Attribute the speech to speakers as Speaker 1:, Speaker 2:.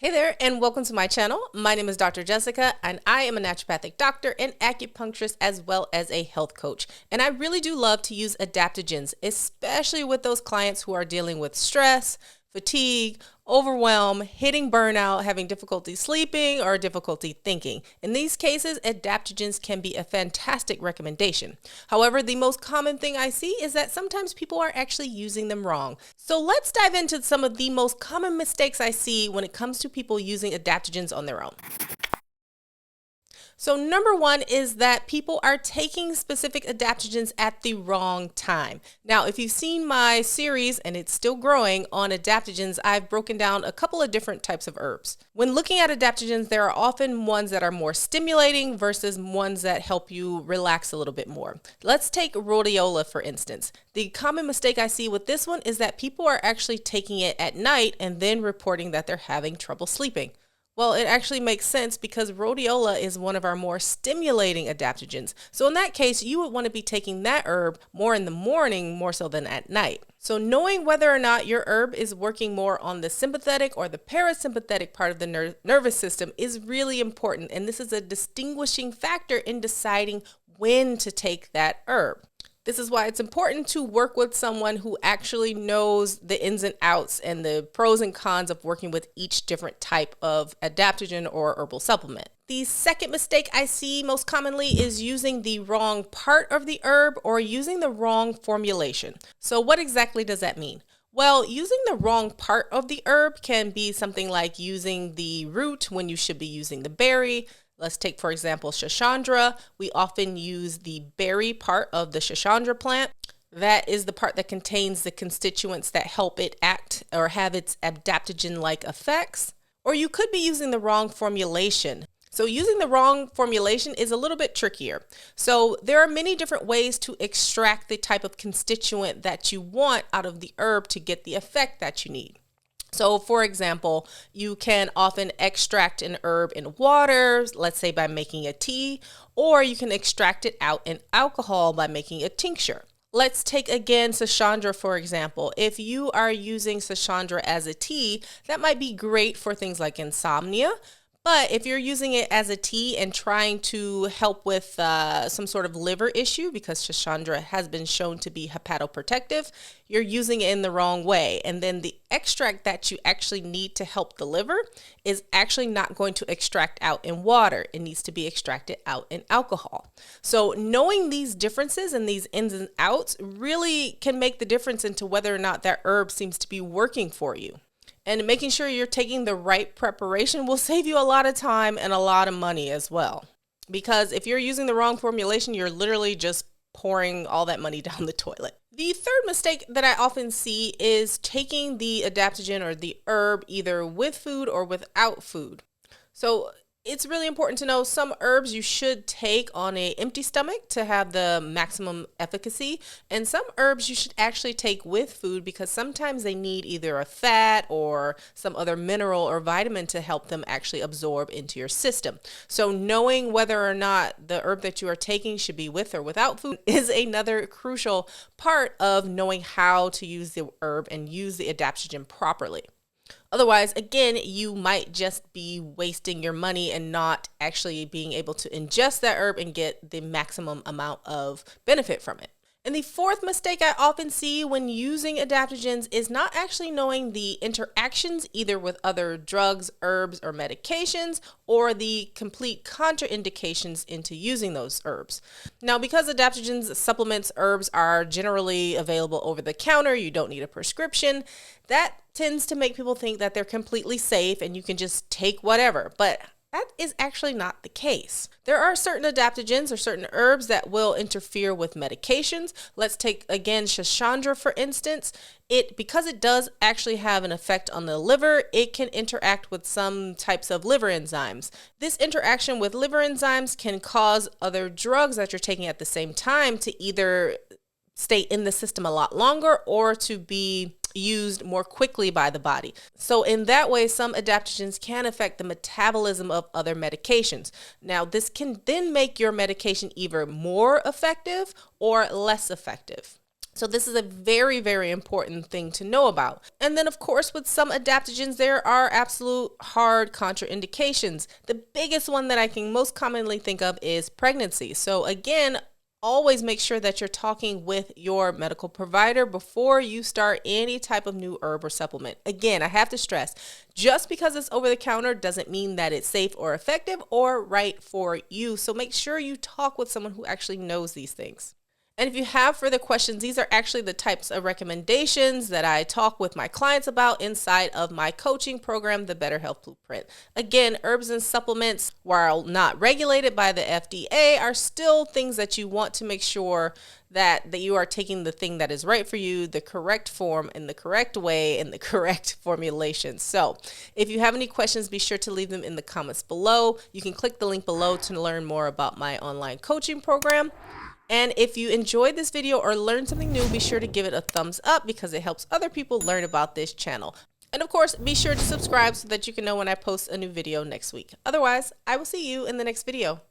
Speaker 1: Hey there, and welcome to my channel. My name is Dr. Jessica, and I am a naturopathic doctor and acupuncturist as well as a health coach. And I really do love to use adaptogens, especially with those clients who are dealing with stress, fatigue, overwhelm, hitting burnout, having difficulty sleeping, or difficulty thinking. In these cases, adaptogens can be a fantastic recommendation. However, the most common thing I see is that sometimes people are actually using them wrong. So let's dive into some of the most common mistakes I see when it comes to people using adaptogens on their own. So number one is that people are taking specific adaptogens at the wrong time. Now, if you've seen my series, and it's still growing, on adaptogens, I've broken down a couple of different types of herbs. When looking at adaptogens, there are often ones that are more stimulating versus ones that help you relax a little bit more. Let's take rhodiola, for instance. The common mistake I see with this one is that people are actually taking it at night and then reporting that they're having trouble sleeping. Well, it actually makes sense because rhodiola is one of our more stimulating adaptogens. So in that case, you would want to be taking that herb more in the morning, more so than at night. So knowing whether or not your herb is working more on the sympathetic or the parasympathetic part of the nervous system is really important. And this is a distinguishing factor in deciding when to take that herb. This is why it's important to work with someone who actually knows the ins and outs and the pros and cons of working with each different type of adaptogen or herbal supplement. The second mistake I see most commonly is using the wrong part of the herb or using the wrong formulation. So what exactly does that mean? Well, using the wrong part of the herb can be something like using the root when you should be using the berry. Let's take, for example, Shashandra. We often use the berry part of the Shashandra plant. That is the part that contains the constituents that help it act or have its adaptogen-like effects. Or you could be using the wrong formulation. So using the wrong formulation is a little bit trickier. So there are many different ways to extract the type of constituent that you want out of the herb to get the effect that you need. So for example, you can often extract an herb in water, let's say by making a tea, or you can extract it out in alcohol by making a tincture. Let's take again Sashandra, for example. If you are using Sashandra as a tea, that might be great for things like insomnia. But if you're using it as a tea and trying to help with some sort of liver issue, because Shashandra has been shown to be hepatoprotective, you're using it in the wrong way. And then the extract that you actually need to help the liver is actually not going to extract out in water. It needs to be extracted out in alcohol. So knowing these differences and these ins and outs really can make the difference into whether or not that herb seems to be working for you. And making sure you're taking the right preparation will save you a lot of time and a lot of money as well. Because if you're using the wrong formulation, you're literally just pouring all that money down the toilet. The third mistake that I often see is taking the adaptogen or the herb either with food or without food. So it's really important to know some herbs you should take on an empty stomach to have the maximum efficacy, and some herbs you should actually take with food because sometimes they need either a fat or some other mineral or vitamin to help them actually absorb into your system. So knowing whether or not the herb that you are taking should be with or without food is another crucial part of knowing how to use the herb and use the adaptogen properly. Otherwise, again, you might just be wasting your money and not actually being able to ingest that herb and get the maximum amount of benefit from it. And the fourth mistake I often see when using adaptogens is not actually knowing the interactions either with other drugs, herbs, or medications, or the complete contraindications into using those herbs. Now, because adaptogens, supplements, herbs are generally available over the counter, you don't need a prescription, that tends to make people think that they're completely safe and you can just take whatever. But that is actually not the case. There are certain adaptogens or certain herbs that will interfere with medications. Let's take again Shashandra, for instance. Because it does actually have an effect on the liver, it can interact with some types of liver enzymes. This interaction with liver enzymes can cause other drugs that you're taking at the same time to either stay in the system a lot longer or to be used more quickly by the body. So in that way, some adaptogens can affect the metabolism of other medications. Now, this can then make your medication either more effective or less effective. So this is a very, very important thing to know about. And then of course, with some adaptogens, there are absolute hard contraindications. The biggest one that I can most commonly think of is pregnancy. So again, always make sure that you're talking with your medical provider before you start any type of new herb or supplement. Again, I have to stress, just because it's over the counter doesn't mean that it's safe or effective or right for you. So make sure you talk with someone who actually knows these things. And if you have further questions, these are actually the types of recommendations that I talk with my clients about inside of my coaching program, the Better Health Blueprint. Again, herbs and supplements, while not regulated by the FDA, are still things that you want to make sure that you are taking the thing that is right for you, the correct form, in the correct way, in the correct formulation. So if you have any questions, be sure to leave them in the comments below. You can click the link below to learn more about my online coaching program. And if you enjoyed this video or learned something new, be sure to give it a thumbs up because it helps other people learn about this channel. And of course, be sure to subscribe so that you can know when I post a new video next week. Otherwise, I will see you in the next video.